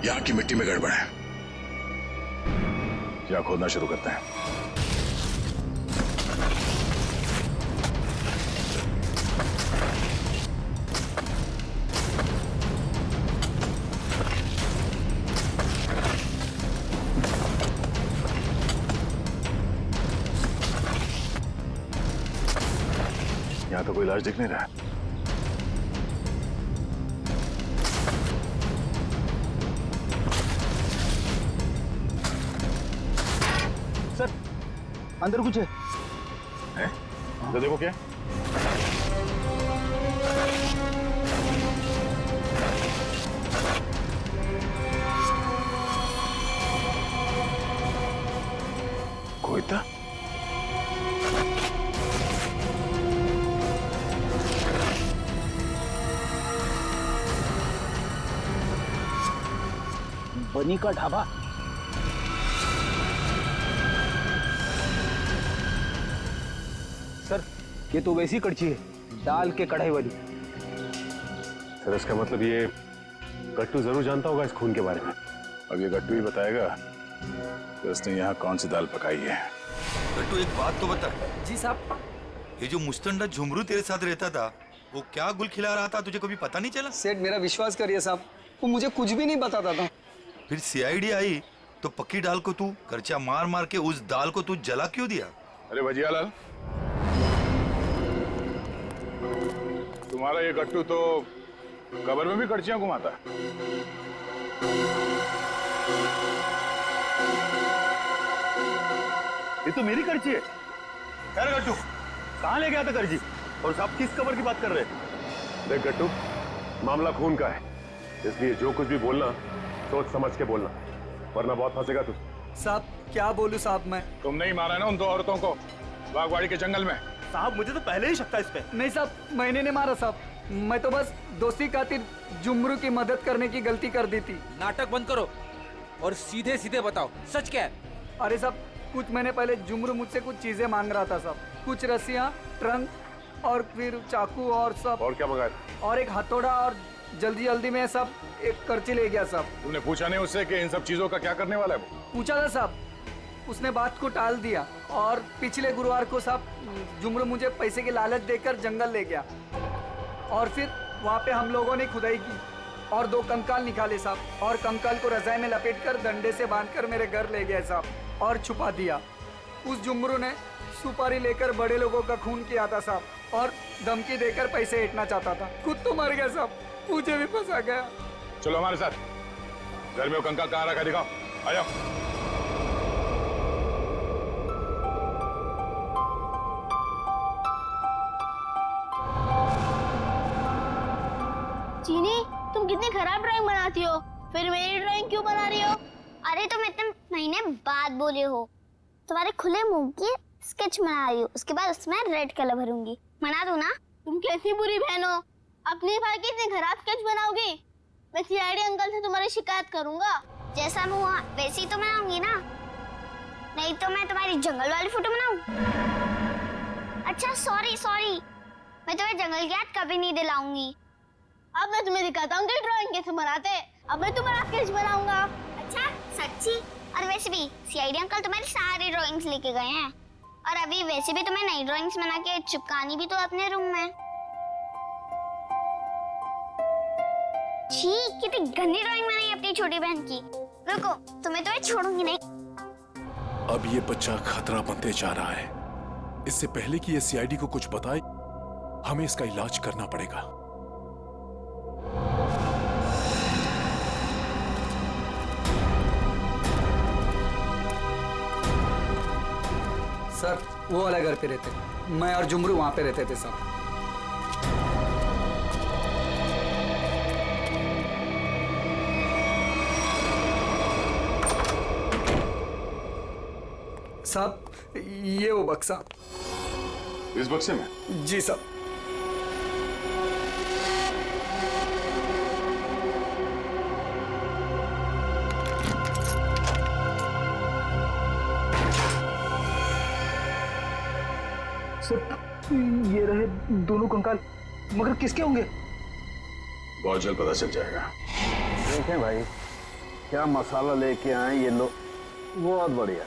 यहाँ की मिट्टी में गड़बड़ है। यहाँ खोदना शुरू करते हैं। यहाँ तो कोई लाश दिख नहीं रहा है। सर, अंदर कुछ है? तो देखो क्या। कोई था? बनी का ढाबा। सर, ये तो वैसी कड़छी है, दाल के कढ़ाई वाली। सर, इसका मतलब ये गट्टू जरूर जानता होगा इस खून के बारे में। अब ये गट्टू ही बताएगा कि उसने यहाँ कौन सी दाल पकाई है। गट्टू, एक बात तो बता। जी साहब। ये जो मुस्तंडा झुमरू तेरे साथ रहता था, वो क्या गुल खिला रहा था, तुझे कभी पता नहीं चला? सेठ, मेरा विश्वास करिए साहब, वो मुझे कुछ भी नहीं बताता था। फिर सीआईडी आई तो पक्की दाल को तू करचा मार मार के उस दाल को तू जला क्यों दिया? अरे भजियालाल, तुम्हारा ये गट्टू तो कब्र में भी कड़छियां घुमाता है। ये तो मेरी कड़छी है। अरे गट्टू, कहाँ ले गया था कड़छी? और साहब किस कब्र की बात कर रहे हैं? देख गट्टू, मामला खून का है, इसलिए जो कुछ भी बोलना सोच समझ के बोलना, वरना बहुत फंसेगा तू। साहब, क्या बोलूं साहब मैं? तुमने ही मारा ना उन दो औरतों को बागवाड़ी के जंगल में। साहब, मुझे तो पहले ही शक था इस पे। नहीं साहब, मैंने नहीं मारा साहब, मैं तो बस दोस्ती खातिर जुमरू की मदद करने की गलती कर दी थी। नाटक बंद करो और सीधे सीधे बताओ, सच क्या है? अरे साहब, कुछ महीने पहले जुमरू मुझसे कुछ चीजें मांग रहा था साहब, कुछ रस्सियाँ, ट्रंक और फिर चाकू और सब, और क्या मंगाया था? और एक हथौड़ा, और जल्दी जल्दी में सब एक करची ले गया साहब। तुमने पूछा नहीं उससे कि इन सब चीजों का क्या करने वाला है वो? पूछा था साहब, उसने बात को टाल दिया, और पिछले गुरुवार को साहब जुमरू मुझे पैसे की लालच देकर जंगल ले गया, और फिर वहाँ पे हम लोगों ने खुदाई की और 2 कंकाल निकाले साहब, और कंकाल को रजाई में लपेटकर डंडे से बांधकर मेरे घर ले गए साहब और छुपा दिया। उस जुमरू ने सुपारी लेकर बड़े लोगों का खून किया था साहब, और धमकी देकर पैसे ऐंठना चाहता था। खुद तो मर गया साहब, मुझे भी फंसा गया। चलो हमारे साथ। घर में वो कंकाल कहाँ रखा, दिखाओ, आ जाओ। चीनी, तुम कितनी खराब ड्राइंग बनाती हो, फिर मेरी ड्राइंग क्यों बना रही हो? अरे तुम इतने महीने बाद बोले हो, तुम्हारे खुले मुंह की स्केच बना रही हूँ, उसके बाद उसमें रेड कलर भरूंगी। बना दूं ना? तुम कैसी बुरी बहन हो, अपने भाई की इतनी खराब स्केच बनाओगी? मैं सीआईडी अंकल से तुम्हारी शिकायत करूंगा। जैसा मुँह हुआ वैसे ही तो बनाऊंगी ना, नहीं तो मैं तुम्हारी जंगल वाली फोटो बनाऊं? अच्छा सॉरी, मैं तुम्हें जंगल की याद कभी नहीं दिलाऊंगी। अब मैं तुम्हें दिखाता हूँ कि ड्राइंग कैसे बनाते हैं। अब मैं तुम्हारा स्केच बनाऊंगा। अच्छा सच्ची? और वैसे भी सीआईडी अंकल तुम्हारी सारी ड्राइंग्स लेके गए हैं, और अभी वैसे भी तुम्हें नई ड्राइंग्स बना के चिपकानी भी तो अपने रूम में। छी, कितनी गंदी ड्राइंग बनाई अपनी छोटी बहन की। रुको, तुम्हें तो मैं छोड़ूंगी नहीं। अब ये बच्चा खतरा बनते जा रहा है। इससे पहले कि ये सीआईडी को कुछ बताए, हमें इसका इलाज करना पड़ेगा। सर, वो वाला घर पे रहते, मैं और जुमरू वहाँ पे रहते थे साहब। साहब, ये वो बक्सा। इस बक्से में? जी साहब। सर, ये रहे दोनों कंकाल, मगर किसके होंगे? बहुत जल्द पता चल जाएगा। देखें भाई, क्या मसाला लेके आए ये लोग, बहुत बढ़िया।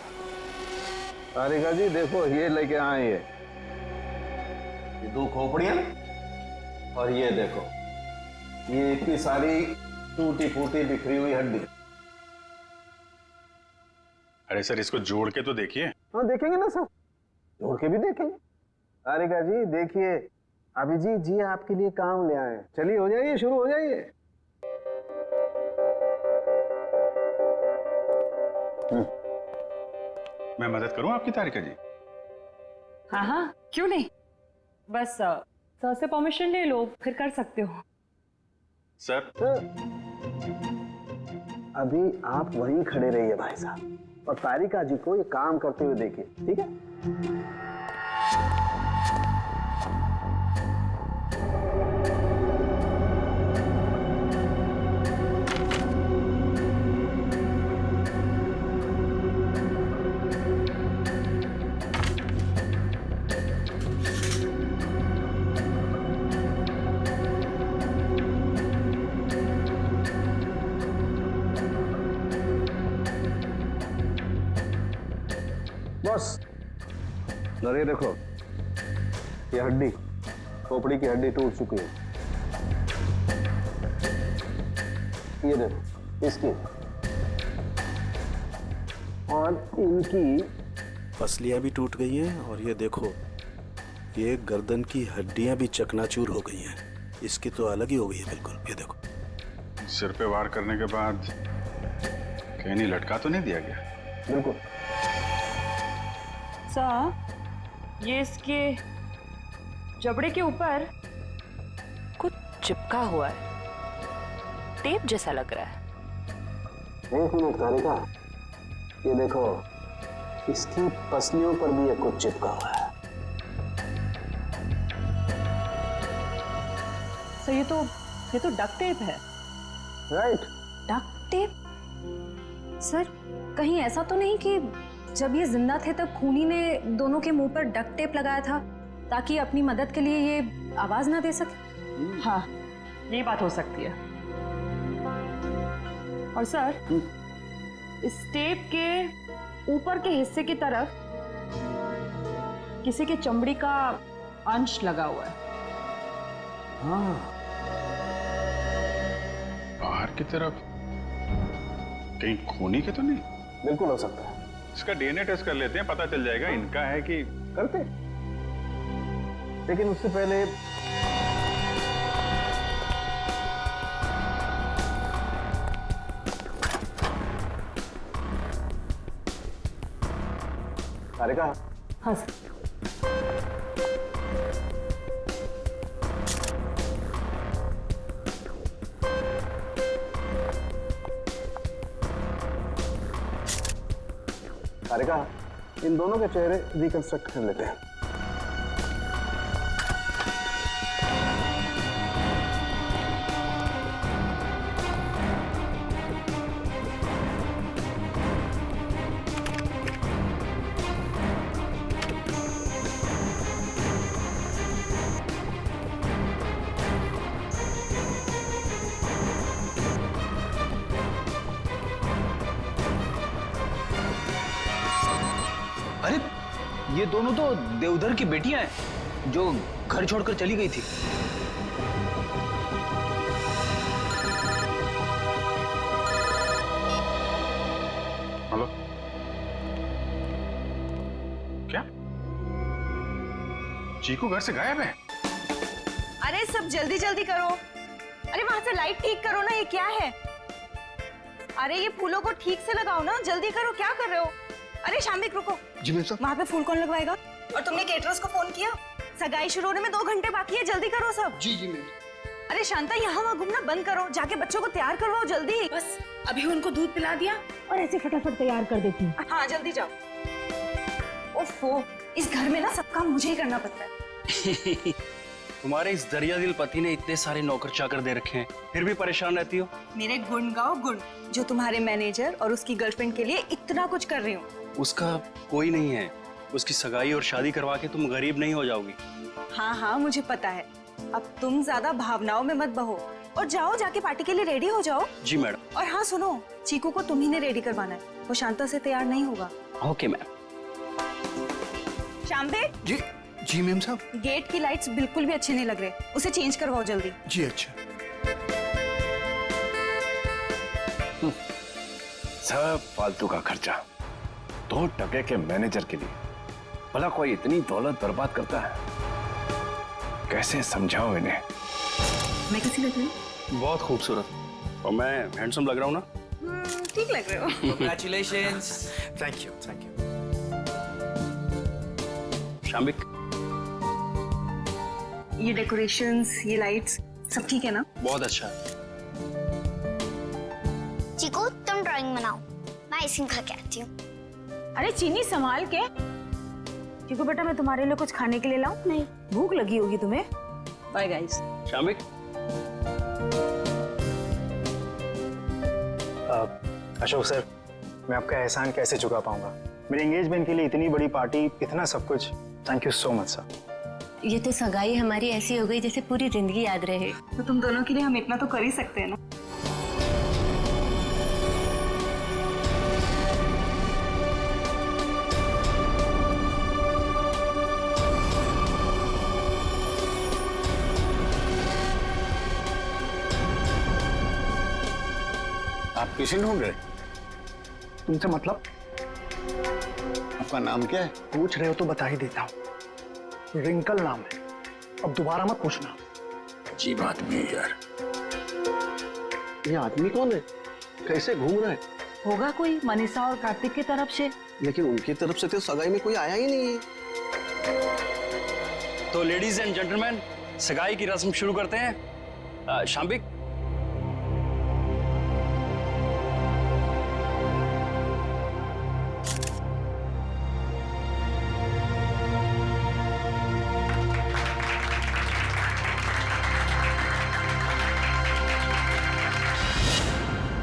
तारिका जी देखो ये लेके आए ये 2 खोपड़ियां, और ये देखो ये इतनी सारी टूटी फूटी बिखरी हुई हड्डी। अरे सर इसको जोड़ के तो देखिए। हाँ देखेंगे ना सर, जोड़ के भी देखेंगे। तारिका जी देखिए, अभिजीत जी आपके लिए काम ले आए। चलिए हो जाइए, शुरू हो जाइए। मैं मदद करूं आपकी तारिका जी? हाँ हाँ क्यों नहीं, बस सर से परमिशन ले लो, फिर कर सकते हो। सर अभी आप वहीं खड़े रहिए भाई साहब, और तारिका जी को ये काम करते हुए देखिए, ठीक है? बस ये देखो, ये हड्डी, खोपड़ी की हड्डी टूट चुकी है। ये देखो इसकी, और इनकी पसलियां भी टूट गई हैं, और ये देखो ये गर्दन की हड्डियां भी चकनाचूर हो गई हैं। इसकी तो अलग ही हो गई है बिल्कुल। ये देखो सिर पे वार करने के बाद कहीं नहीं लटका तो नहीं दिया गया? बिल्कुल। सर ये इसके जबड़े के ऊपर कुछ चिपका हुआ है, टेप जैसा लग रहा है। 1 मिनट तारिका, ये देखो इसकी पसलियों पर भी ये कुछ चिपका हुआ है। सर ये तो डक्ट टेप है। राइट। Duct tape? सर कहीं ऐसा तो नहीं कि जब ये जिंदा थे तब खूनी ने दोनों के मुंह पर डक्ट टेप लगाया था ताकि अपनी मदद के लिए ये आवाज ना दे सके? हाँ ये बात हो सकती है। और सर इस टेप के ऊपर के हिस्से की तरफ किसी के चमड़ी का अंश लगा हुआ है। हाँ बाहर की तरफ कहीं खूनी के तो नहीं? बिल्कुल हो सकता है। इसका डीएनए टेस्ट कर लेते हैं, पता चल जाएगा इनका है कि। करते, लेकिन उससे पहले तारिका। हाँ सर। तारिका, इन दोनों के चेहरे रिकंस्ट्रक्ट कर लेते हैं। अरे ये दोनों तो देवधर की बेटियां हैं जो घर छोड़कर चली गई थी। हेलो, क्या चीकू घर से गायब है? अरे सब जल्दी जल्दी करो। अरे वहां से लाइट ठीक करो ना, ये क्या है? अरे ये फूलों को ठीक से लगाओ ना, जल्दी करो, क्या कर रहे हो? अरे शामिक रुको। जी मैम साहब। वहाँ पे फूल कौन लगवाएगा? और तुमने केटरर्स को फोन किया? सगाई शुरू होने में 2 घंटे बाकी है, जल्दी करो सब। जी मैम। अरे शांता यहाँ वहाँ घूमना बंद करो, जाके बच्चों को तैयार करवाओ जल्दी। बस अभी उनको दूध पिला दिया और ऐसे फटाफट तैयार कर देती हूँ। हाँ जल्दी जाओ। ओफो, इस घर में ना सब काम मुझे ही करना पड़ता है। तुम्हारे इस दरिया दिल पति ने इतने सारे नौकर चाकर दे रखे हैं, फिर भी परेशान रहती हो। मेरे गुण गाओ गुण, जो तुम्हारे मैनेजर और उसकी गर्लफ्रेंड के लिए इतना कुछ कर रही हूँ। उसका कोई नहीं है, उसकी सगाई और शादी करवा के तुम गरीब नहीं हो जाओगी। हाँ हाँ मुझे पता है। अब तुम ज्यादा भावनाओं में मत बहो, और जाओ जाके पार्टी के लिए रेडी हो जाओ। जी मैडम। और हाँ सुनो, चीकू को तुम ही ने रेडी करवाना है, वो शांता से तैयार नहीं होगा। Okay ma'am. शांबे जी जी मैम साहब। गेट की लाइट्स बिल्कुल भी अच्छे नहीं लग रहे, उसे चेंज करवाओ जल्दी। जी अच्छा। सब फालतू का खर्चा, 2 टके के मैनेजर के लिए। भला कोई इतनी दौलत बर्बाद करता है? कैसे समझाओ इन्हें? मैं कैसी लग रही हूँ? बहुत खूबसूरत। और मैं हैंडसम लग रहा हूँ ना? ठीक लग रहे हो। Congratulations. Thank you thank you. Shambik, ये डेकोरेशंस, ये लाइट्स सब ठीक है ना? बहुत अच्छा। चीकू तुम ड्राइंग बनाओ, मैं आइसक्रीम खा के आती हूँ। अरे चीनी संभाल के। चीकू बेटा मैं तुम्हारे लिए कुछ खाने के लिए लाऊं? नहीं, भूख लगी होगी तुम्हें। Bye guys. Shambik, Ashok sir, मैं आपका एहसान कैसे चुका पाऊंगा? मेरे एंगेजमेंट के लिए इतनी बड़ी पार्टी, इतना सब कुछ। Thank you so much sir. ये तो सगाई हमारी ऐसी हो गई जैसे पूरी जिंदगी याद रहे। तो तुम दोनों के लिए हम इतना तो कर ही सकते हैं ना। आप किसी ढूंढ रहे? तुमसे मतलब? आपका नाम क्या है? पूछ रहे हो तो बता ही देता हूँ। रिंकल नाम है, अब दोबारा मत पूछना। अजीब आदमी है यार। ये आदमी कौन है? कैसे घूम रहा है? होगा कोई मनीषा और कार्तिक की तरफ से। लेकिन उनकी तरफ से तो सगाई में कोई आया ही नहीं है। तो लेडीज एंड जेंटलमैन, सगाई की रस्म शुरू करते हैं। शाम्बिक,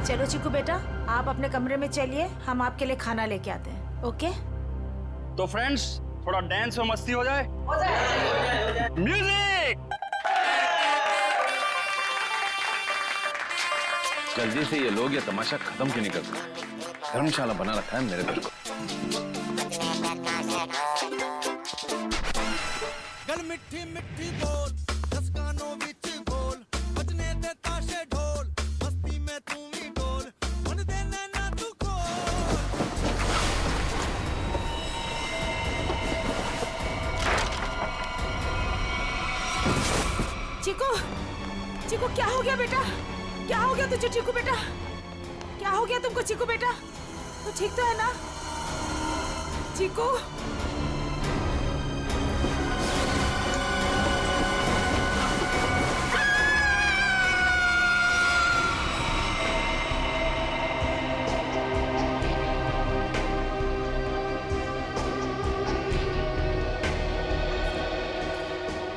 चलो चीकू बेटा, आप अपने कमरे में चलिए, हम आपके लिए खाना लेके आते हैं। ओके? तो फ्रेंड्स, थोड़ा डांस और मस्ती हो जाए। म्यूजिक। जल्दी से ये लोग ये तमाशा खत्म क्यों नहीं करते? धर्मशाला बना रखा है मेरे घर को। गल मिठी मिठी बोल, दस कानों विच बोल, बजने दे ताशे ढोल, मस्ती में तू भी डोल, मन दे नैना तू खोल। चीकू, चीकू क्या हो गया बेटा? क्या हो गया तुझे चीकू बेटा? क्या हो गया तुमको चीकू बेटा? तो ठीक तो है ना चीकू?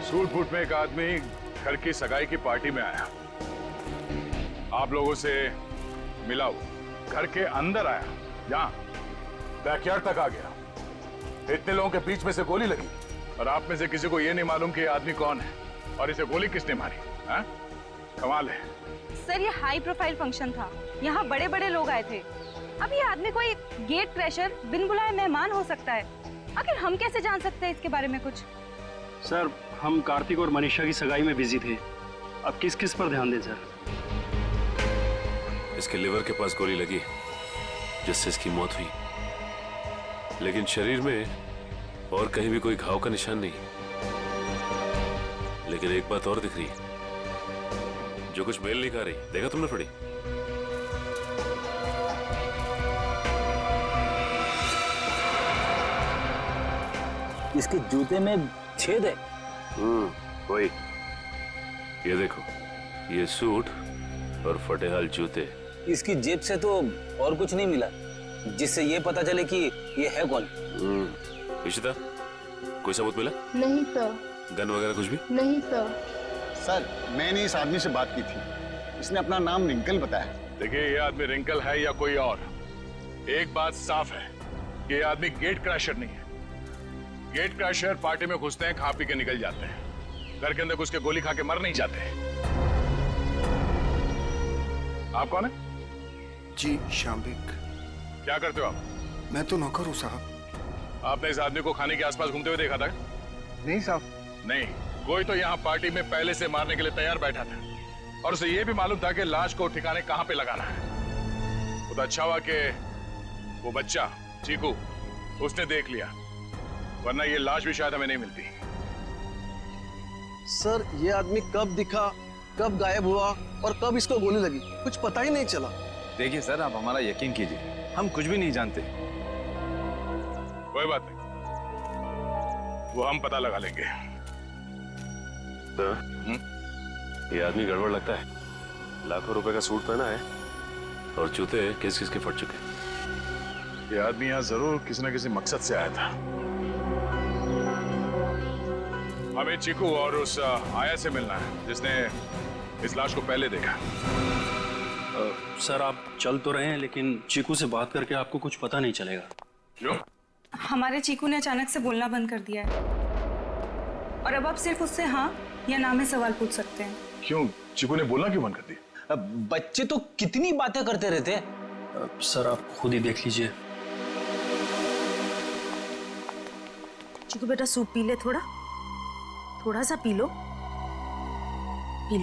सूट बूट में एक आदमी घर की सगाई की पार्टी में आया, आप लोगों से मिला, वो घर के अंदर आया, यहाँ बैकयार्ड तक आ गया। इतने लोगों के बीच में से गोली लगी और आप में से किसी को यह नहीं मालूम कि ये आदमी कौन है और इसे गोली किसने मारी। हाँ? कमाल है। सर ये हाई प्रोफाइल फंक्शन था, यहाँ बड़े बड़े लोग आए थे। अब ये आदमी कोई गेट क्रैशर, बिन बुलाए मेहमान हो सकता है। आखिर हम कैसे जान सकते हैं इसके बारे में कुछ? सर, हम कार्तिक और मनीषा की सगाई में बिजी थे। अब किस किस पर ध्यान दें सर? इसके लिवर के पास गोली लगी जिससे इसकी मौत हुई, लेकिन शरीर में और कहीं भी कोई घाव का निशान नहीं। लेकिन एक बात और दिख रही है जो कुछ मेल नहीं खा रही। देखा तुमने थोड़ी? इसके जूते में छेद है। वही, ये देखो, ये सूट और फटेहाल जूते। इसकी जेब से तो और कुछ नहीं मिला जिससे ये पता चले कि ये है कौन। इशिता, कोई सबूत मिला? नहीं सर। गन वगैरह कुछ भी? नहीं सर। सर, मैंने इस आदमी से बात की थी, इसने अपना नाम रिंकल बताया। देखिए, ये आदमी रिंकल है या कोई और, एक बात साफ है कि ये आदमी गेट क्रैशर नहीं है। गेट क्रैशर पार्टी में घुसते हैं, खा पी के निकल जाते हैं, घर के अंदर घुस के गोली खा के मर नहीं जाते। आप कौन है? जी शाम्बिक। क्या करते हो आप? मैं तो नौकर हूँ साहब। आपने इस आदमी को खाने के आसपास घूमते हुए देखा था? नहीं साहब। नहीं, कोई तो यहाँ पार्टी में पहले से मारने के लिए तैयार बैठा था और उसे ये भी मालूम था कि लाश को ठिकाने कहाँ पे लगाना है। वो तो अच्छा हुआ कि वो बच्चा चीकू उसने देख लिया, वरना ये लाश भी शायद हमें नहीं मिलती। सर ये आदमी कब दिखा, कब गायब हुआ और कब इसको गोली लगी, कुछ पता ही नहीं चला। देखिए सर, आप हमारा यकीन कीजिए, हम कुछ भी नहीं जानते। कोई बात नहीं, वो हम पता लगा लेंगे। ये आदमी गड़बड़ लगता है। लाखों रुपए का सूट पहना है और जूते किस किस के फट चुके। ये आदमी यहाँ जरूर किसी न किसी मकसद से आया था। हमें चीकू और उस आया से मिलना है जिसने इस लाश को पहले देखा। सर आप चल तो रहे हैं, लेकिन चीकू से बात करके आपको कुछ पता नहीं चलेगा। क्यों? हमारे चीकू ने अचानक से बोलना बंद कर दिया है और अब आप सिर्फ उससे हाँ या ना में सवाल पूछ सकते हैं। क्यों? चीकू ने बोलना क्यों बंद कर दिया? बच्चे तो कितनी बातें करते रहते हैं। सर आप खुद ही देख लीजिए। चीकू बेटा सूप पी ले, थोड़ा सा पी लो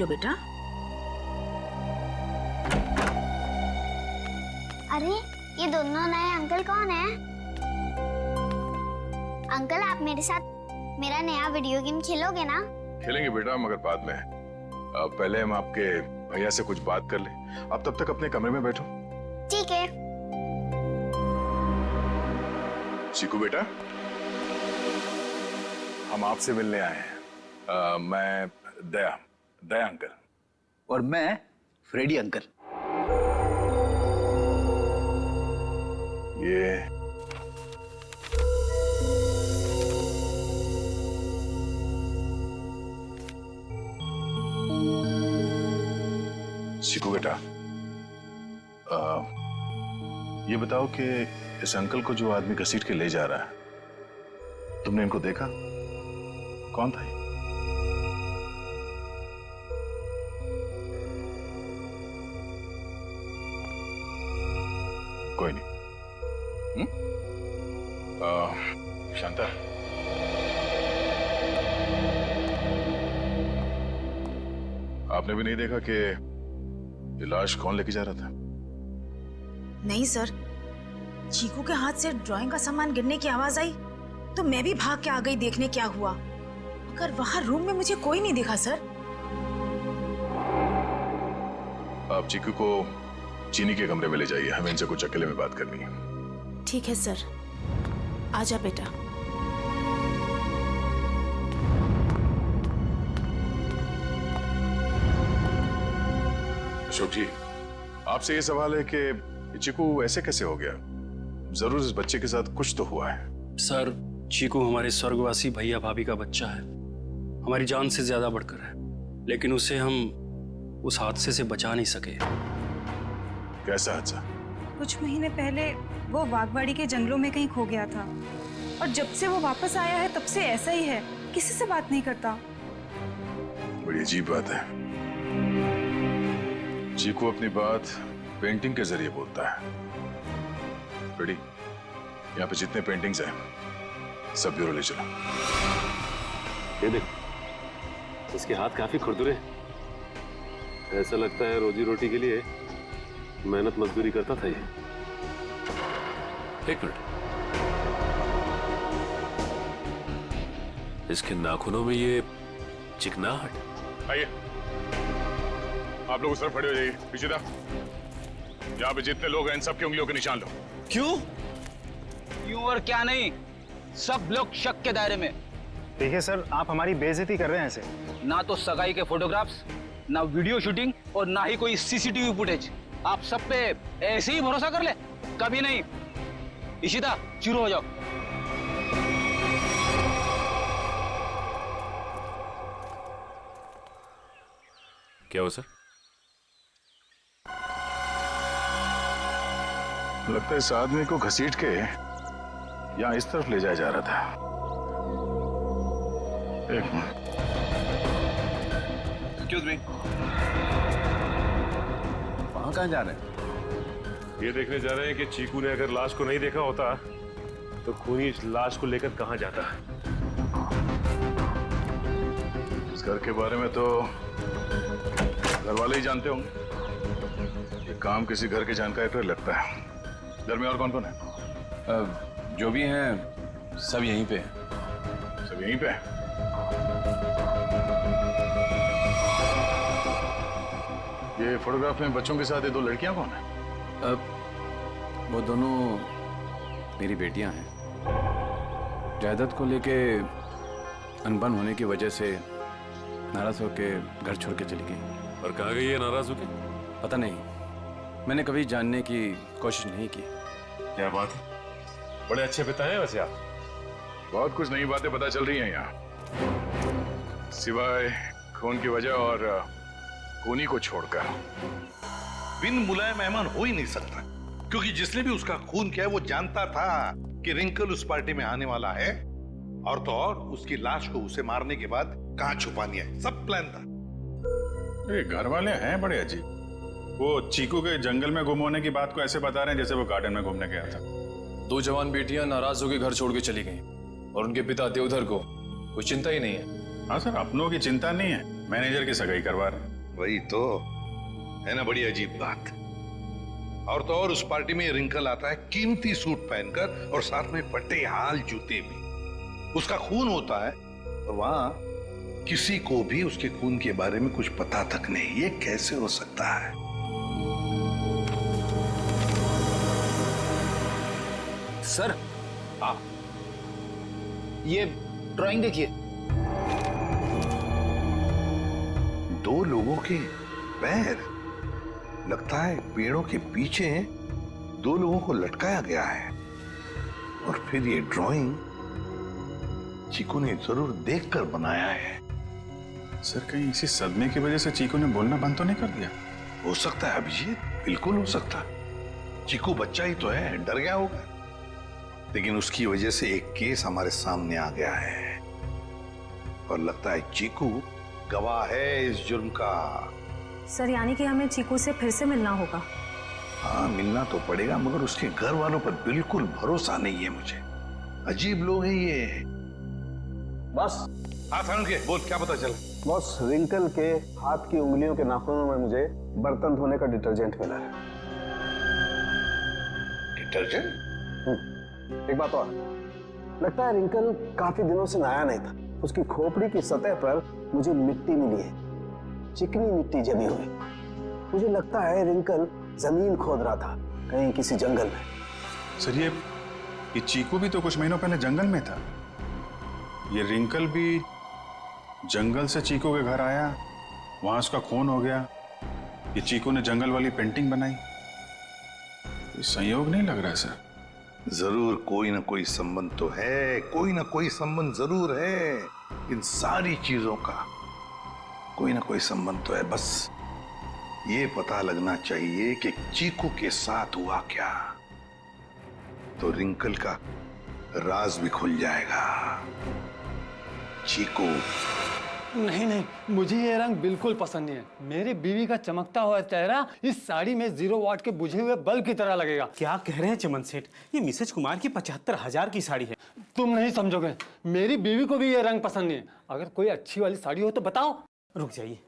बेटा। अरे ये दोनों नए अंकल कौन है? अंकल आप मेरे साथ मेरा नया वीडियो गेम खेलोगे ना? खेलेंगे बेटा, मगर बाद में। पहले हम आपके भैया से कुछ बात कर लें। आप तब तक अपने कमरे में बैठो। ठीक है। चीकू बेटा, हम आपसे मिलने आए हैं। मैं दया अंकल। और मैं फ्रेडी अंकल। ये चीकू बेटा, ये बताओ कि इस अंकल को जो आदमी घसीट के ले जा रहा है, तुमने इनको देखा? कौन था ये? कोई नहीं। शांता, आपने भी नहीं देखा कि ये लाश कौन लेके जा रहा था? नहीं सर, चीकू के हाथ से ड्राइंग का सामान गिरने की आवाज आई तो मैं भी भाग के आ गई देखने क्या हुआ, मगर वहां रूम में मुझे कोई नहीं दिखा सर। आप चीकू को चीनी के कमरे में ले जाइए, हमें इनसे कुछ अकेले में बात करनी है। ठीक है सर, आजा बेटा। अशोक जी, आपसे ये सवाल है कि चीकू ऐसे कैसे हो गया? जरूर इस बच्चे के साथ कुछ तो हुआ है। सर चीकू हमारे स्वर्गवासी भैया भाभी का बच्चा है, हमारी जान से ज्यादा बढ़कर है, लेकिन उसे हम उस हादसे से बचा नहीं सके। कैसा हादसा? कुछ महीने पहले वो वाघवाड़ी के जंगलों में कहीं खो गया था और जब से वो वापस आया है तब से ऐसा ही है, किसी से बात नहीं करता। बड़ी अजीब बात है। चीकू अपनी बात पेंटिंग के जरिए बोलता है। बेटी, यहाँ पे जितने पेंटिंग्स हैं सब ब्यूरो ले चलो। ये देख, इसके हाथ काफी खुरदुरे हैं। ऐसा लगता है रोजी रोटी के लिए मेहनत मजदूरी करता था ये। एक मिनट, इसके नाखूनों में ये चिकनाहट। आइए, आप लोग उस तरफ खड़े हो जाइए। पीछे था, यहाँ पे जितने लोग हैं इन सबकी उंगलियों के निशान लो। क्यों? क्यों और क्या नहीं, सब लोग शक के दायरे में। देखिए सर, आप हमारी बेइज्जती कर रहे हैं ऐसे। ना तो सगाई के फोटोग्राफ्स, ना वीडियो शूटिंग और ना ही कोई सीसीटीवी फुटेज। आप सब पे ऐसे ही भरोसा कर ले? कभी नहीं। इशिता, शुरू हो जाओ। क्या हुआ सर? लगता है इस आदमी को घसीट के यहाँ इस तरफ ले जाया जा रहा था। एक मिनट। Excuse me. 5 कहाँ जा रहे हैं? ये देखने जा रहे हैं कि चीकू ने अगर लाश को नहीं देखा होता तो खूनी इस लाश को लेकर कहाँ जाता है। इस घर के बारे में तो घर वाले ही जानते होंगे। ये काम किसी घर के जानकारी पर लगता है। घर में और कौन कौन है? जो भी हैं सब यहीं पे हैं। सब यहीं पे हैं? ये फोटोग्राफ में बच्चों के साथ ये दो लड़कियां कौन है? वो दोनों मेरी बेटियां हैं। जायदाद को लेके अनबन होने की वजह से नाराज होके घर छोड़ के चली गई। और कहाँ गई है नाराज होके? पता नहीं, मैंने कभी जानने की कोशिश नहीं की। क्या बात है, बड़े अच्छे पिता हैं वैसे आप। बहुत कुछ नई बातें पता चल रही हैं यहाँ, सिवाय खून की वजह और खूनी को छोड़कर। बिन मुलायम मेहमान हो ही नहीं सकता, क्योंकि जिसने भी उसका खून किया वो जानता था कि रिंकल उस पार्टी में आने वाला है, और तो और उसकी लाश को उसे मारने के बाद कहां छुपानी है, सब प्लान था। ये घर वाले हैं बड़े अजीब। वो चीकू के जंगल में गुम होने की बात को ऐसे बता रहे हैं जैसे वो गार्डन में घूमने गया था। दो जवान बेटियां नाराज होकर घर छोड़ के चली गईं और उनके पिता देवधर को कोई चिंता ही नहीं है। हाँ सर, अपनों की चिंता नहीं है, मैनेजर की सगाई करवा रहे हैं। वही तो है ना, बड़ी अजीब बात। और तो और उस पार्टी में रिंकल आता है कीमती सूट पहनकर और साथ में पट्टेहाल जूते भी। उसका खून होता है और वहां किसी को भी उसके खून के बारे में कुछ पता तक नहीं। ये कैसे हो सकता है? सर ये ड्राइंग देखिए। दो लोगों के पैर, लगता है पेड़ों के पीछे दो लोगों को लटकाया गया है। और फिर ये ड्राइंग चीकू ने जरूर देखकर बनाया है। सर कहीं इसी सदमे की वजह से चीकू ने बोलना बंद तो नहीं कर दिया? हो सकता है अभिजीत, बिल्कुल हो सकता है। चीकू बच्चा ही तो है, डर गया होगा। लेकिन उसकी वजह से एक केस हमारे सामने आ गया है और लगता है चीकू गवाह है इस जुर्म का। सर यानी कि हमें चीकू से फिर से मिलना होगा? हाँ, मिलना तो पड़ेगा, मगर उसके घर वालों पर बिल्कुल भरोसा नहीं है मुझे। अजीब लोग हैं ये। बस हाँ सानुके, बोल क्या पता चला? बॉस, रिंकल के हाथ की उंगलियों के नाखूनों में मुझे बर्तन धोने का डिटर्जेंट मिला है। डिटर्जेंट? एक बात और, लगता है रिंकल काफी दिनों से नहाया नहीं था। उसकी खोपड़ी की सतह पर मुझे मिट्टी मिली है, चिकनी मिट्टी जमी हुई। मुझे लगता है रिंकल जमीन खोद रहा था कहीं किसी जंगल में। सर ये चीकू भी तो कुछ महीनों पहले जंगल में था। ये रिंकल भी जंगल से चीकू के घर आया, वहां उसका खून हो गया। ये चीकू ने जंगल वाली पेंटिंग बनाई। ये संयोग नहीं लग रहा है सर। जरूर कोई ना कोई संबंध तो है, कोई ना कोई संबंध जरूर है। इन सारी चीजों का कोई ना कोई संबंध तो है। बस ये पता लगना चाहिए कि चीकू के साथ हुआ क्या, तो रिंकल का राज भी खुल जाएगा। चीकू नहीं नहीं, मुझे ये रंग बिल्कुल पसंद नहीं है। मेरी बीवी का चमकता हुआ चेहरा इस साड़ी में 0 वाट के बुझे हुए बल्ब की तरह लगेगा। क्या कह रहे हैं चमन सेठ, ये मिसेज कुमार की 75,000 की साड़ी है। तुम नहीं समझोगे, मेरी बीवी को भी ये रंग पसंद नहीं है। अगर कोई अच्छी वाली साड़ी हो तो बताओ। रुक जाइए,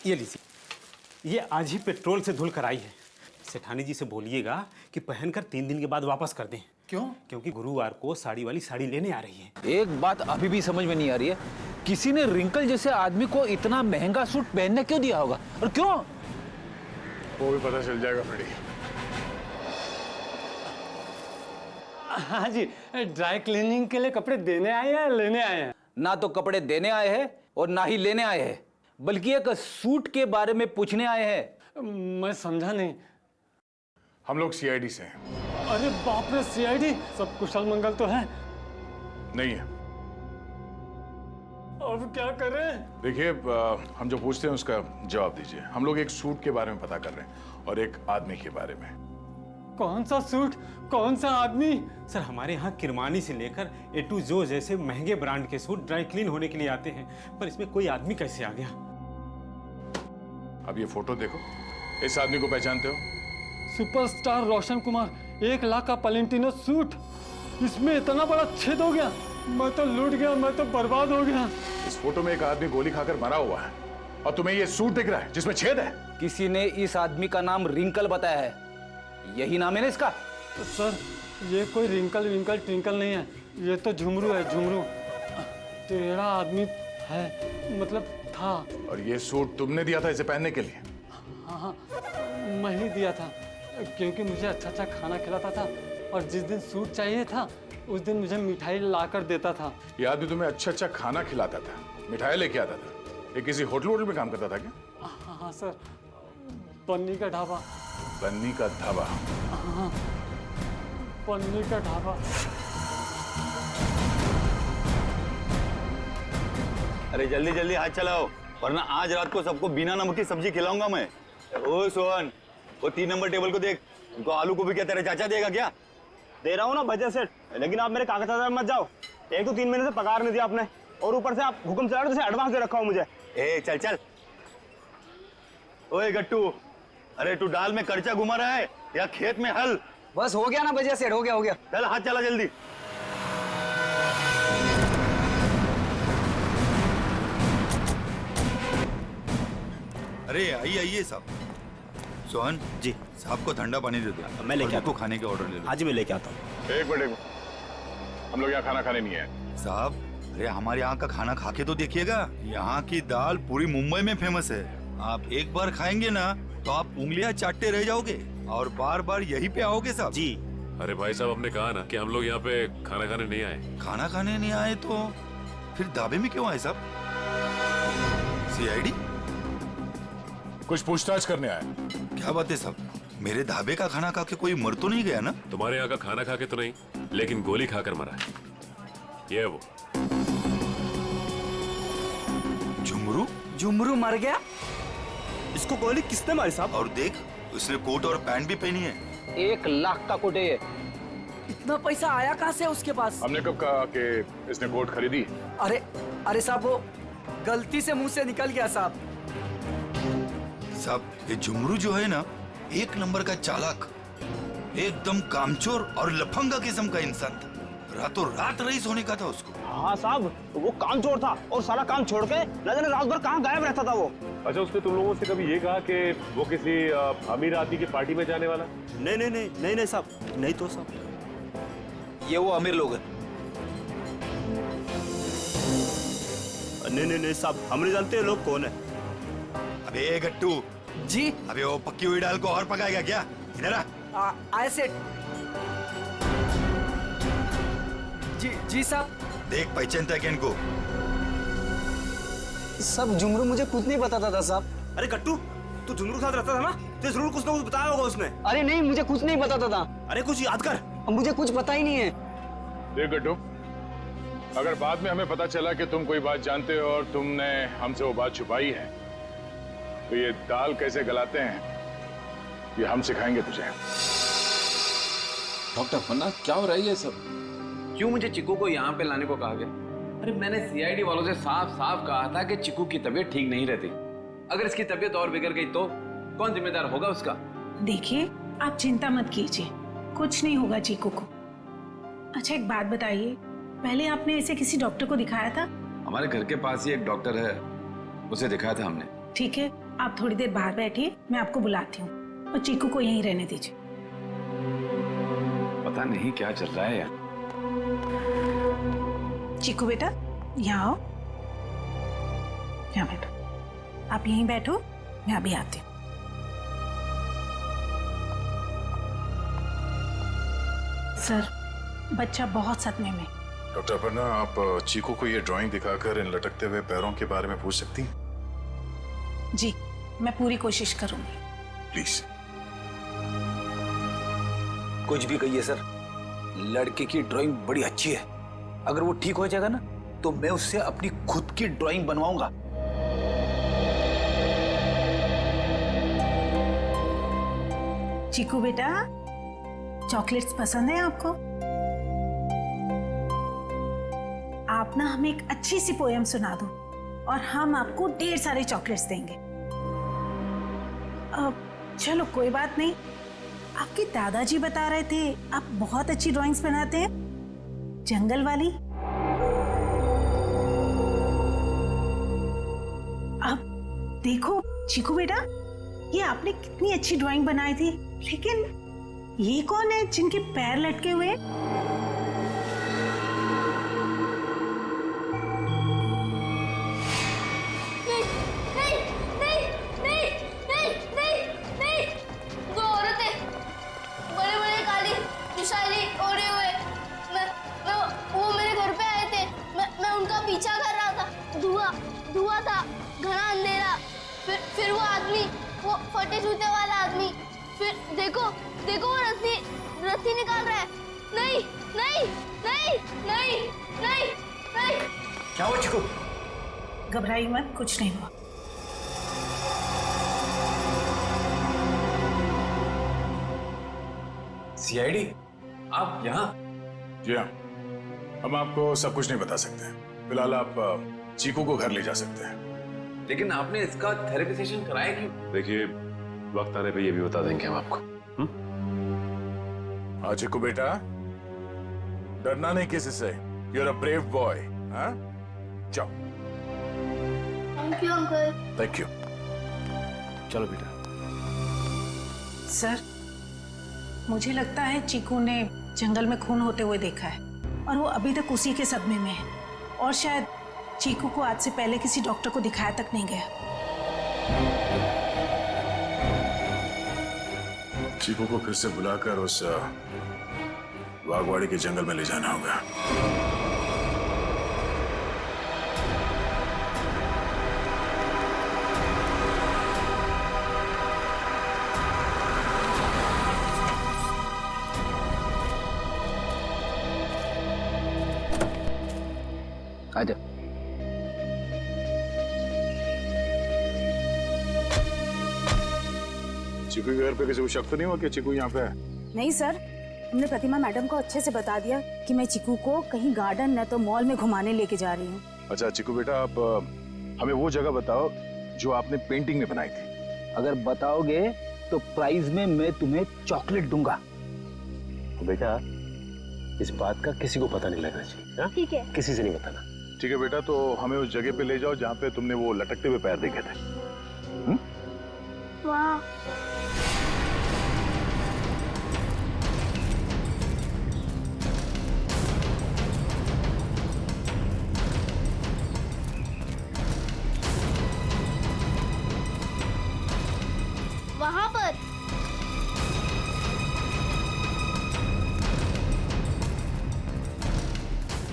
ये लीजिए, ये आज ही पेट्रोल से धुल कर आई है। सेठानी जी से बोलिएगा कि पहनकर 3 दिन के बाद वापस कर दें। क्यों? क्योंकि गुरुवार को साड़ी वाली साड़ी लेने आ रही है। एक बात अभी भी समझ में नहीं आ रही है, किसी ने रिंकल जैसे आदमी को इतना महंगा सूट पहनने क्यों दिया होगा और क्यों? वो भी पता चल जाएगा फ्रेडी। हाँ जी, ड्राई क्लीनिंग के लिए कपड़े देने आए हैं या लेने आए हैं? ना तो कपड़े देने आए हैं और ना ही लेने आए हैं, बल्कि एक सूट के बारे में पूछने आए हैं। मैं समझा नहीं। हम लोग सीआईडी से हैं। अरे बाप रे, सीआईडी? सब कुशल मंगल तो है? नहीं है। अब क्या करें? देखिए, हम जो पूछते हैं उसका जवाब दीजिए। हम लोग एक सूट के बारे में पता कर रहे हैं और एक आदमी के बारे में। कौन सा सूट, कौन सा आदमी? सर हमारे यहाँ किरमानी से लेकर ए टू जो जैसे महंगे ब्रांड के सूट ड्राई क्लीन होने के लिए आते हैं, पर इसमें कोई आदमी कैसे आ गया? अब ये फोटो देखो, इस आदमी को पहचानते हो? सुपरस्टार रोशन कुमार, 1 लाख का पलेंटिनो सूट, इसमें इतना बड़ा छेद हो गया, मैं तो लूट गया, मैं तो बर्बाद हो गया। इस फोटो में एक आदमी गोली खाकर मरा हुआ है और तुम्हें ये सूट दिख रहा है जिसमें छेद है। किसी ने इस आदमी का नाम रिंकल बताया है, यही नाम है ना इसका? सर ये कोई रिंकल विंकल ट्विंकल नहीं है, ये तो झुमरू है, झुमरू। टेढ़ा आदमी है, मतलब था। और ये सूट तुमने दिया था इसे पहनने के लिए? हाँ, मैं ही दिया था, क्योंकि मुझे अच्छा अच्छा खाना खिलाता था और जिस दिन सूट चाहिए था उस दिन मुझे मिठाई ला कर देता था। ये आदमी तुम्हें अच्छा अच्छा खाना खिलाता था, मिठाई लेके आता था। ये किसी होटल में काम करता था क्या? हाँ सर, पन्नी का ढाबा। पन्नी का ढाबा? हाँ, पन्नी का ढाबा। अरे जल्दी जल्दी हाथ चलाओ, वरना आज रात को सबको बिना नमक की सब्जी खिलाऊंगा मैं। ओ सोहन, वो 3 नंबर टेबल को देख, उनको आलू को भी क्या तेरे चाचा देगा क्या? दे रहा हूँ ना बजट सेट, लेकिन आप मेरे कागजात मत जाओ। एक तो 3 महीने से पगार नहीं दिया आपने, और ऊपर से आप हुक्म चला रहे हो जैसे एडवांस दे रखा हूँ मुझे। ए चल चल। ओए गट्टू, अरे तू दाल में कर्चा घुमा रहा है या खेत में हल? बस हो गया ना बजट सेट, हो गया। चल हाथ चला जल्दी। अरे आइए आइए साहब। सोहन जी, साहब को ठंडा पानी दे दो। मैं लेके आता हूँ। खाने के ऑर्डर ले लो। आज मैं लेके आता हूँ। एक मिनट, हम लोग यहाँ खाना खाने नहीं आए साहब। अरे हमारे यहाँ का खाना खा के तो देखिएगा, यहाँ की दाल पूरी मुंबई में फेमस है। आप एक बार खाएंगे ना तो आप उंगलियां चाटते रह जाओगे और बार बार यहीं पे आओगे साहब। जी। अरे भाई साहब, हमने कहा ना कि हम लोग यहाँ पे खाना खाने नहीं आए। खाना खाने नहीं आए तो फिर ढाबे में क्यों आए साहब? सीआईडी कुछ पूछताछ करने आए। क्या बात है साहब, मेरे ढाबे का खाना खा के कोई मर तो नहीं गया ना? तुम्हारे यहाँ का खाना खा के तो नहीं, लेकिन गोली खाकर मरा है। ये वो झुमरू। झुमरू मर गया? इसको गोली किसने मारी साहब? और देख, उसने कोट और पैंट भी पहनी है। 1 लाख का कोट है ये। इतना पैसा आया कहाँ से उसके पास? हमने कब कहा कि इसने कोट खरीदी? अरे साहब, वो गलती से मुंह से निकल गया साहब। साहब ये झुमरू जो है ना, 1 नंबर का चालाक, एकदम कामचोर और लफंगा किस्म का इंसान था। रातों रात रईस होने का था उसको। हाँ साहब, वो काम चोर था और सारा काम छोड़ के न जाने रात भर कहाँ गायब रहता था वो। अच्छा, उसने तुम लोगों से कभी ये कहा कि वो किसी अमीर आदमी की पार्टी में जाने वाला? नहीं साहब, नहीं तो साहब, ये वो अमीर लोग हैं। नहीं साहब, हम नहीं जानते लोग कौन है। अबे गट्टू जी। अबे वो पक्की हुई दाल को और पकाएगा क्या? इधर आ। ऐसे जी साहब। देख पहचानता है क्या इनको? सब झुमरू मुझे कुछ नहीं बताता था साहब। अरे गट्टू, तू झुमरू के साथ रहता था ना, तो जरूर कुछ ना कुछ बताया होगा उसने। अरे नहीं, मुझे कुछ नहीं बताता था। अरे कुछ याद कर। मुझे कुछ पता ही नहीं है। देख गट्टू, अगर बाद में हमें पता चला कि तुम कोई बात जानते हो और तुमने हमसे वो बात छुपाई है, तो ये दाल कैसे गलाते हैं ये हम सिखाएंगे तुझे। डॉक्टर पन्ना, क्या हो रहा है ये सब? क्यों मुझे चिकू को यहाँ पे लाने को कहा गया? अरे मैंने सीआईडी वालों से साफ साफ कहा था कि चिकू की तबीयत ठीक नहीं रहती। अगर इसकी तबीयत और बिगड़ गई तो कौन जिम्मेदार होगा उसका? देखिए, आप चिंता मत कीजिए, कुछ नहीं होगा चीकू को। अच्छा एक बात बताइए, पहले आपने ऐसे किसी डॉक्टर को दिखाया था? हमारे घर के पास ही एक डॉक्टर है, उसे दिखाया था हमने। ठीक है, आप थोड़ी देर बाहर बैठिए, मैं आपको बुलाती हूँ, और चीकू को यहीं रहने दीजिए। पता नहीं क्या चल रहा है यार। चीकू बेटा, यहाँ आओ, यहाँ बैठो। आप यहीं बैठो, मैं अभी आती हूँ। सर, बच्चा बहुत सदमे में। डॉक्टर पन्ना, आप चीकू को ये ड्राइंग दिखाकर इन लटकते हुए पैरों के बारे में पूछ सकती हैं? जी, मैं पूरी कोशिश करूंगी। प्लीज। कुछ भी कहिए सर, लड़के की ड्राइंग बड़ी अच्छी है। अगर वो ठीक हो जाएगा ना, तो मैं उससे अपनी खुद की ड्राइंग बनवाऊंगा। चीकू बेटा, चॉकलेट्स पसंद है आपको? आप ना हमें एक अच्छी सी पोएम सुना दो और हम आपको ढेर सारे चॉकलेट्स देंगे। चलो कोई बात नहीं। आपके दादाजी बता रहे थे आप बहुत अच्छी ड्राइंग्स बनाते हैं, जंगल वाली। अब देखो चीकू बेटा, ये आपने कितनी अच्छी ड्राइंग बनाई थी, लेकिन ये कौन है जिनके पैर लटके हुए हैं? धुआं था, घना अंधेरा, फिर वो आदमी, वो फटे जूते वाला आदमी, फिर देखो वो रस्सी निकाल रहा है। नहीं नहीं नहीं नहीं नहीं नहीं। क्या हुआ चिकू? घबराइए मत, कुछ नहीं हुआ। सीआईडी, आप यहाँ? जी हाँ, हम आपको सब कुछ नहीं बता सकते। फिलहाल आप चीकू को घर ले जा सकते हैं। लेकिन आपने इसका थेरेपी सेशन कराया क्यों? देखिए, वक्त आने पे ये भी बता देंगे हम आपको। हाँ चीकू बेटा, डरना नहीं किसी से। You are a brave boy. हाँ, जाओ। Thank you uncle. Thank you. चलो बेटा। सर, मुझे लगता है चीकू ने जंगल में खून होते हुए देखा है और वो अभी तक उसी के सदमे में है, और शायद चीकू को आज से पहले किसी डॉक्टर को दिखाया तक नहीं गया। चीकू को फिर से बुलाकर उस बागवाड़ी के जंगल में ले जाना होगा। आजा। चीकू के घर पे किसी को शक तो नहीं हुआ कि चीकू यहाँ पे है? नहीं सर, हमने प्रतिमा मैडम को अच्छे से बता दिया कि मैं चीकू को कहीं गार्डन न तो मॉल में घुमाने लेके जा रही हूँ। अच्छा चीकू बेटा, आप हमें वो जगह बताओ जो आपने पेंटिंग में बनाई थी। अगर बताओगे तो प्राइज में मैं तुम्हें चॉकलेट दूंगा। बेटा, इस बात का किसी को पता नहीं लगना चाहिए। ठीक है, किसी से नहीं बताना। ठीक है बेटा, तो हमें उस जगह पे ले जाओ जहाँ पे तुमने वो लटकते हुए पैर देखे थे। वाह। वहां पर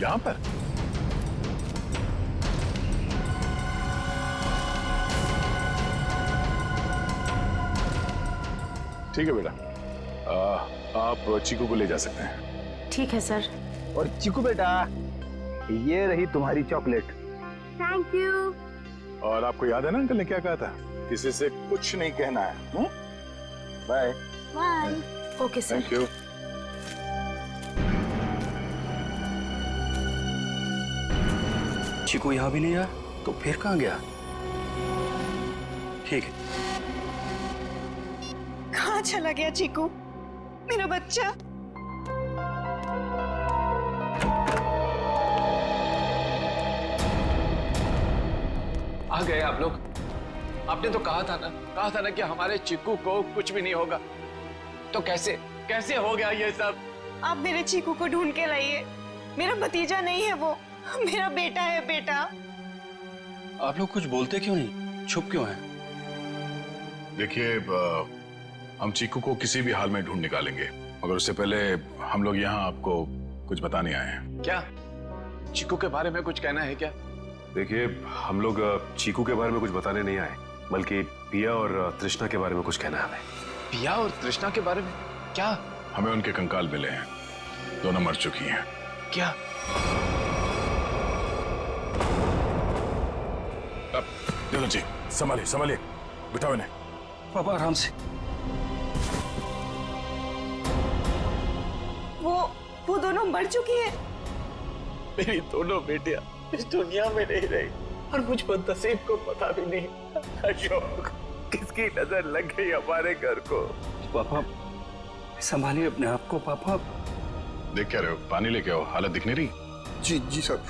यहाँ पर? ठीक है बेटा, आप चीकू को ले जा सकते हैं। ठीक है सर। और चीकू बेटा, ये रही तुम्हारी चॉकलेट। Thank you. और आपको याद है ना अंकल ने क्या कहा था? किसी से कुछ नहीं कहना है। Bye. Bye. Okay sir. Thank you. Cheeku यहाँ भी नहीं आया तो फिर कहाँ गया? ठीक है। कहाँ चला गया चीकू, मेरा बच्चा? आ गए आप लोग। आपने तो कहा था ना कि हमारे चिक्कू को कुछ भी नहीं होगा। तो कैसे हो गया ये सब? आप मेरे चीकू को ढूंढ के लाइए। मेरा भतीजा नहीं है वो, मेरा बेटा है। बेटा, आप लोग कुछ बोलते क्यों नहीं, चुप क्यों हैं? देखिए, हम चीकू को किसी भी हाल में ढूंढ निकालेंगे, मगर उससे पहले हम लोग यहाँ आपको कुछ बताने आए हैं। क्या चिक्कू के बारे में कुछ कहना है क्या? देखिए, हम लोग चीकू के बारे में कुछ बताने नहीं आए, बल्कि पिया और तृष्णा के बारे में कुछ कहना है हमें। पिया और तृष्णा के बारे में क्या? हमें उनके कंकाल मिले हैं, दोनों मर चुकी हैं। क्या? अब देखो जी, संभालिए, बिठाओ इन्हें। पापा आराम से। वो दोनों मर चुकी है। मेरी दोनों बेटियां इस दुनिया में नहीं रही और मुझ बदनसीब को पता भी नहीं। अशोक, किसकी नजर लग गई हमारे घर को? पापा संभालिए अपने आप को पापा। देख क्या रहे हो? पानी लेके आओ, हालत दिख नहीं रही। जी जी सर।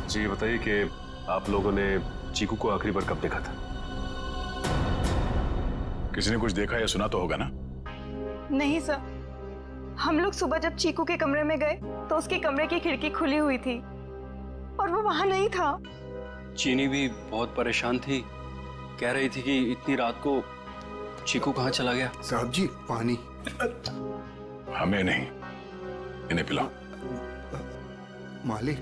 जी ये बताइए कि आप लोगों ने चीकू को आखिरी बार कब देखा था? किसी ने कुछ देखा या सुना तो होगा ना? नहीं सर, हम लोग सुबह जब चीकू के कमरे में गए तो उसके कमरे की खिड़की खुली हुई थी और वो वहां नहीं था। चीनी भी बहुत परेशान थी, कह रही थी कि इतनी रात को चीकू कहाँ चला गया। साहब जी पानी। हमें नहीं, इन्हें पिलाओ। मालिक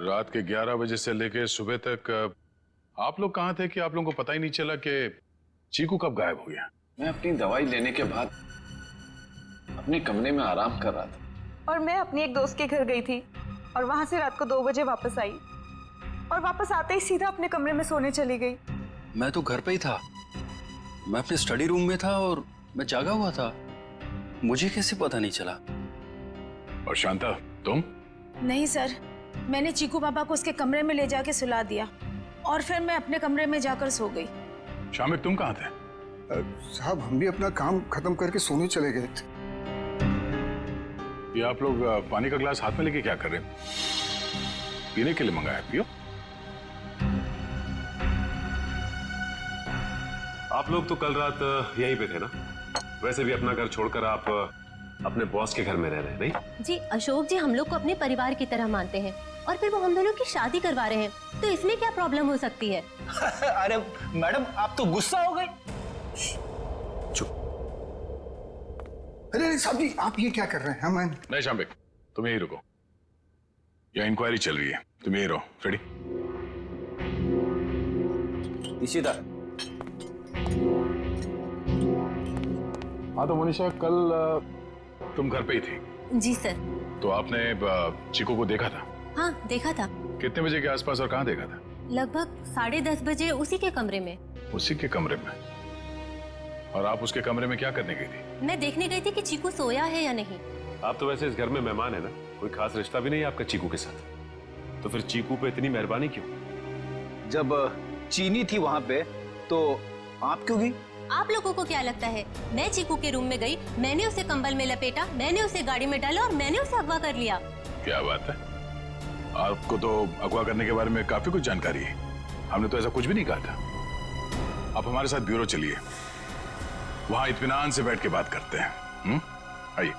रात के 11 बजे से लेके सुबह तक आप लोग कहाँ थे कि आप लोगों को पता ही नहीं चला कि चीकू कब गायब हो गया? मैं अपनी दवाई लेने के बाद अपने कमरे में आराम कर रहा था और मैं अपनी एक दोस्त के घर गई थी और वहां से रात को 2 बजे वापस आई और वापस आते ही सीधा अपने कमरे में सोने चली गई। मैं तो घर पे ही था, मैं अपने स्टडी रूम में था और मैं जागा हुआ था, मुझे कैसे पता नहीं चला। और शांता तुम? नहीं सर, मैंने चीकू पापा को उसके कमरे में ले जाके सुला दिया और फिर मैं अपने कमरे में जाकर सो गई। शामिक तुम कहाँ थे? साहब हम भी अपना काम खत्म करके सोने चले गए थे। ये आप लोग पानी का गिलास हाथ में लेके क्या कर रहे हैं? पीने के लिए मंगाया, पियो। आप लोग तो कल रात यहीं पे थे ना? वैसे भी अपना घर छोड़कर आप अपने बॉस के घर में रह रहे हैं नहीं? जी अशोक जी हम लोग को अपने परिवार की तरह मानते हैं और फिर वो हम दोनों की शादी करवा रहे हैं, तो इसमें क्या प्रॉब्लम हो सकती है? अरे मैडम आप तो गुस्सा हो गए। अरे साहब जी आप ये क्या कर रहे हैं? हम नहीं शामिक तुम यही रुको, यहाँ इंक्वायरी चल रही है, तुम यही रहो। फ्रेडी इशिता। हाँ तो मोनिशा कल तुम घर पे ही थी? जी सर। तो आपने चीकू को देखा था? हाँ देखा था। कितने बजे के आसपास और कहाँ देखा था? लगभग 10:30 बजे उसी के कमरे में। उसी के कमरे में? और आप उसके कमरे में क्या करने गई थी? मैं देखने गई थी कि चीकू सोया है या नहीं। आप तो वैसे इस घर में मेहमान है ना, कोई खास रिश्ता भी नहीं आपका चीकू के साथ, तो फिर चीकू पे इतनी मेहरबानी क्यों? जब चीनी थी वहां पे तो आप क्यों गई? आप लोगों को क्या लगता है मैं चीकू के रूम में गई, मैंने उसे कंबल में लपेटा, मैंने उसे गाड़ी में डाला और मैंने उसे अगवा कर लिया? क्या बात है, आपको तो अगवा करने के बारे में काफी कुछ जानकारी है। हमने तो ऐसा कुछ भी नहीं कहा था। आप हमारे साथ ब्यूरो चलिए, वहां इत्मीनान से बैठ के बात करते हैं। आइए।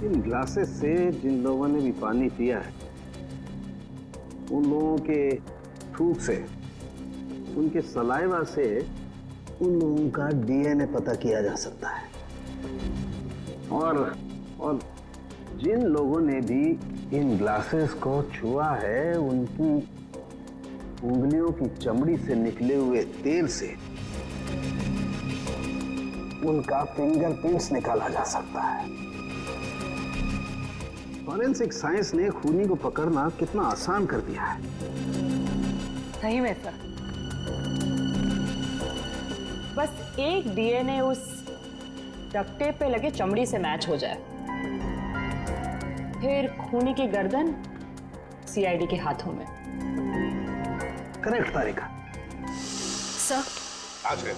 इन ग्लासेस से जिन लोगों ने भी पानी पिया है उन लोगों के थूक से, उनके सलाइवा से उन लोगों का डीएनए पता किया जा सकता है। और जिन लोगों ने भी इन ग्लासेस को छुआ है उनकी उंगलियों की चमड़ी से निकले हुए तेल से उनका फिंगरप्रिंट्स निकाला जा सकता है। फॉरेंसिक साइंस ने खूनी को पकड़ना कितना आसान कर दिया है। सही में सर, बस एक डीएनए उस डक्ट टेप पे लगे चमड़ी से मैच हो जाए, फिर खूनी की गर्दन सीआईडी के हाथों में। करेक्ट तारिका। सर आज है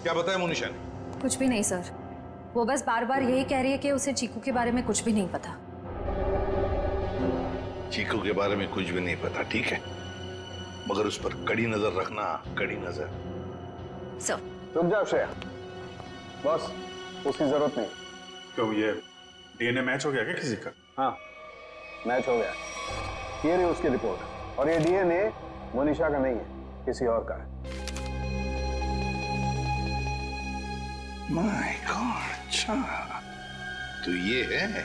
क्या बताया मोनिशा ने? कुछ भी नहीं सर, वो बस बार बार यही कह रही है कि उसे चीकू के बारे में कुछ भी नहीं पता। चीकू के बारे में कुछ भी नहीं पता, ठीक है, मगर उस पर कड़ी नजर रखना, कड़ी नजर। सर रुक जाओ श्रेया, बॉस उसकी जरूरत नहीं। क्यों, ये डीएनए मैच हो गया क्या किसी का? हाँ मैच हो गया, ये रही उसकी रिपोर्ट। और ये डीएनए मोनिशा का नहीं है, किसी और का है। माय गॉड, अच्छा तो ये है,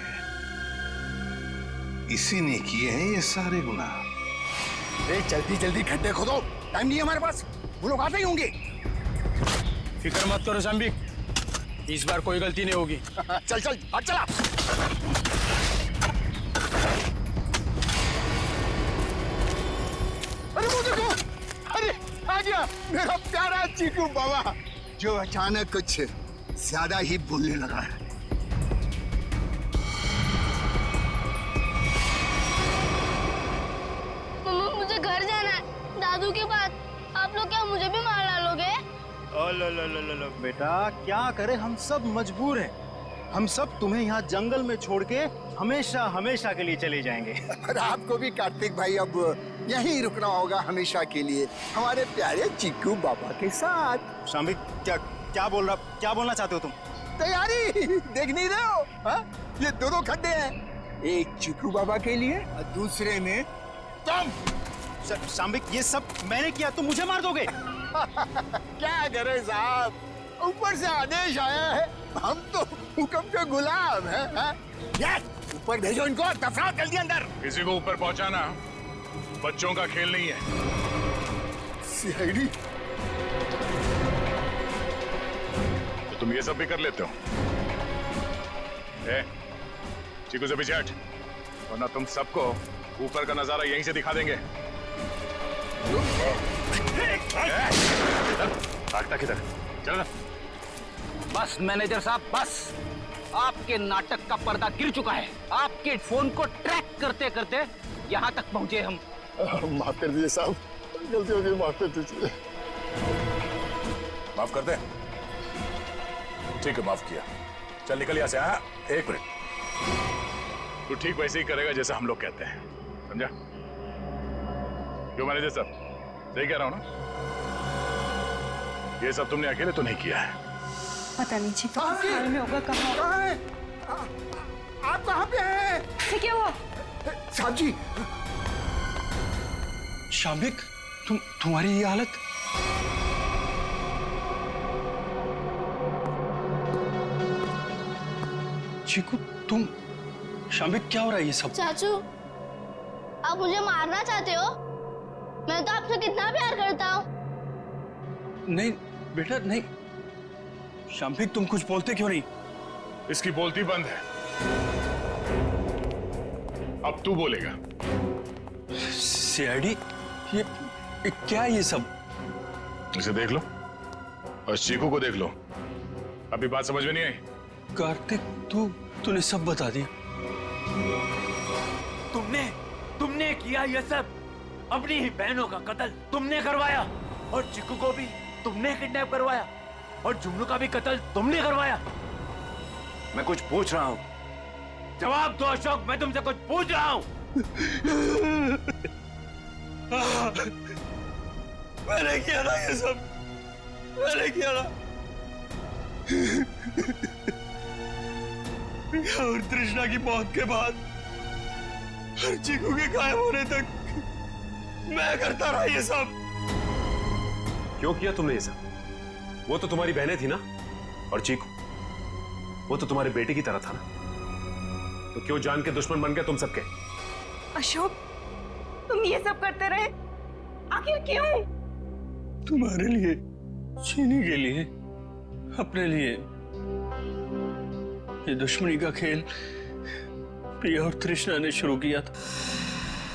इसी ने किए हैं ये सारे गुनाह। जल्दी जल्दी खड्डे खोदो, टाइम नहीं है हमारे पास, वो लोग आते ही होंगे। फिक्र मत करो शाम्बिक, इस बार कोई गलती नहीं होगी। चल चल, हट चला। चीकू बाबा जो अचानक कुछ ज्यादा ही बोलने लगा है। मम्मा मुझे घर जाना है दादू के पास। आप लोग क्या मुझे भी मार डालोगे? लो बेटा, क्या करें, हम सब मजबूर हैं। हम सब तुम्हें यहाँ जंगल में छोड़ के हमेशा हमेशा के लिए चले जाएंगे। और आपको भी कार्तिक भाई अब यहीं रुकना होगा हमेशा के लिए हमारे प्यारे चीकू बाबा के साथ। शाम्बिक, क्या बोलना चाहते हो तुम? तैयारी देख नहीं रहे हो? हा? ये दो खड्डे हैं, एक चीकू बाबा के लिए और दूसरे में तुम। शाम्बिक, ये सब मैंने किया, तुम मुझे मार दोगे? क्या करे साहब, ऊपर से आदेश आया है, हम तो हुक्म के गुलाम हैं। ऊपर भेजो इनको, दफनाओ जल्दी अंदर। किसी को ऊपर पहुंचाना बच्चों का खेल नहीं है। सीआईडी, तो तुम ये सब भी कर लेते हो? चीकू से पीछे हट, वरना तुम सबको ऊपर का नजारा यहीं से दिखा देंगे। भागता किधर? चल। बस मैनेजर साहब, बस आपके नाटक का पर्दा गिर चुका है। आपके फोन को ट्रैक करते करते यहाँ तक पहुंचे हम। माफ कर दीजिए साहब, गलती हो गई, माफ कर दीजिए। माफ कर दे? ठीक है, माफ किया। चल निकल यहाँ से। हाँ, एक मिनट। तू ठीक वैसे ही करेगा जैसा हम लोग कहते हैं, समझा? क्यों मैनेजर साहब, सही कह रहा हूँ ना? ये सब तुमने अकेले तो नहीं किया है। पता नहीं जी हाल में होगा। कहाँ है? आप कहाँ पे हैं? क्या हुआ? साहब जी। शाम्बिक, तुम्हारी ये हालत? चीकू, तुम? शाम्बिक, क्या हो रहा है ये सब? चाचू, आप मुझे मारना चाहते हो? मैं तो आपसे कितना प्यार करता हूँ। नहीं बेटा, नहीं। शाम्बिक, तुम कुछ बोलते क्यों नहीं? इसकी बोलती बंद है, अब तू बोलेगा। सीआईडी, ये क्या है ये सब? इसे देख लो और चीकू को देख लो। अभी बात समझ में नहीं आई? कार्तिक, तूने सब बता दिया। तुमने किया ये सब। अपनी ही बहनों का कत्ल तुमने करवाया और चिक्कू को भी तुमने किडनैप करवाया और जुमनू का भी कत्ल तुमने करवाया। मैं कुछ पूछ रहा हूँ, जवाब दो अशोक। मैं तुमसे कुछ पूछ रहा हूँ। मैंने किया ना ये सब, मैंने किया ना। और तृष्णा की मौत के बाद और चीकू के गायब होने तक मैं करता रहा ये सब। क्यों किया तुमने ये सब? वो तो तुम्हारी बहनें थी ना, और चीकू वो तो तुम्हारे बेटे की तरह था ना, तो क्यों जान के दुश्मन बन गए तुम सबके? अशोक, तुम ये सब करते रहे, आखिर क्यों? तुम्हारे लिए, चीनी के लिए, अपने लिए। ये दुश्मनी का खेल प्रिया और तृष्णा ने शुरू किया था।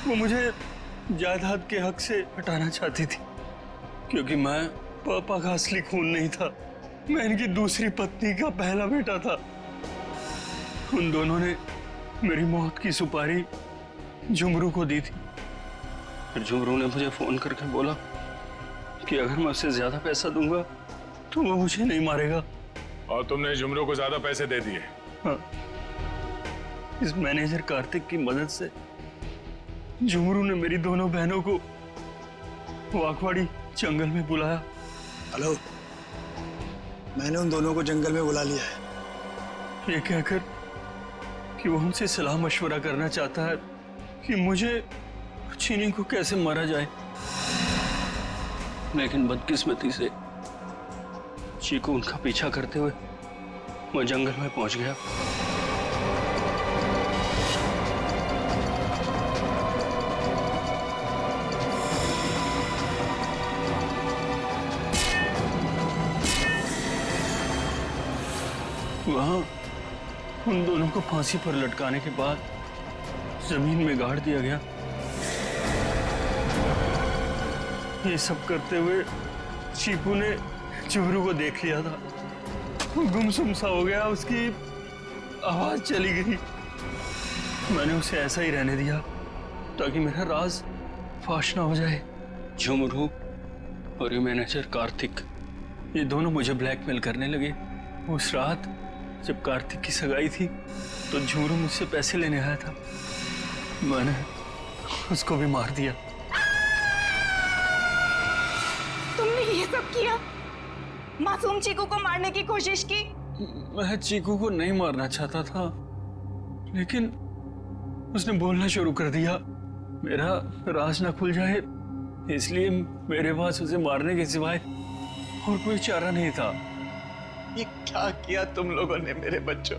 वो मुझे जायदाद के हक से हटाना चाहती थी, क्योंकि मैं पापा का असली खून नहीं था। मैं इनकी दूसरी पत्नी का पहला बेटा था। उन दोनों ने मेरी मौत की सुपारी झुमरू को दी थी। फिर झुमरू ने मुझे फोन करके बोला कि अगर मैं उससे ज्यादा पैसा दूंगा तो वो मुझे नहीं मारेगा। और तुमने झुमरू को ज्यादा पैसे दे दिए? हाँ, इस मैनेजर कार्तिक की मदद से झुमरू ने मेरी दोनों बहनों को वाकवाड़ी जंगल में बुलाया। हेलो, मैंने उन दोनों को जंगल में बुला लिया है। ये कहकर कि वो हमसे सलाह मशवरा करना चाहता है कि मुझे चीनी को कैसे मारा जाए। लेकिन बदकिस्मती से चीकू उनका पीछा करते हुए वो जंगल में पहुंच गया। वहां उन दोनों को फांसी पर लटकाने के बाद जमीन में गाड़ दिया गया। ये सब करते हुए चीकू ने झुमरू को देख लिया था, गुमसुम सा हो गया, उसकी आवाज चली गई। मैंने उसे ऐसा ही रहने दिया ताकि मेरा राज फाश ना हो जाए। झुमरू और ये मैनेजर कार्तिक, ये दोनों मुझे ब्लैकमेल करने लगे। उस रात जब कार्तिक की सगाई थी तो झुमरू मुझसे पैसे लेने आया था, मैंने उसको भी मार दिया। तुमने ये सब किया? मासूम चीकू को मारने की कोशिश की? मैं चीकू को नहीं मारना चाहता था, लेकिन उसने बोलना शुरू कर दिया, मेरा राज ना खुल जाए, इसलिए मेरे पास उसे मारने के सिवाय और कोई चारा नहीं था। ये क्या किया तुम लोगों ने मेरे बच्चों,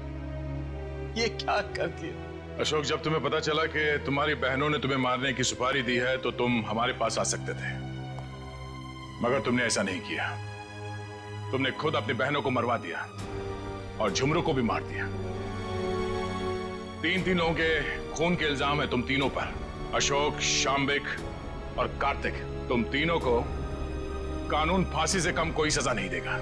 ये क्या कर दिया? अशोक, जब तुम्हें पता चला कि तुम्हारी बहनों ने तुम्हें मारने की सुपारी दी है तो तुम हमारे पास आ सकते थे, मगर तुमने ऐसा नहीं किया। तुमने खुद अपनी बहनों को मरवा दिया और झुमरू को भी मार दिया। तीन लोगों के खून के इल्जाम है तुम तीनों पर, अशोक, शाम्बिक और कार्तिक। तुम तीनों को कानून फांसी से कम कोई सजा नहीं देगा।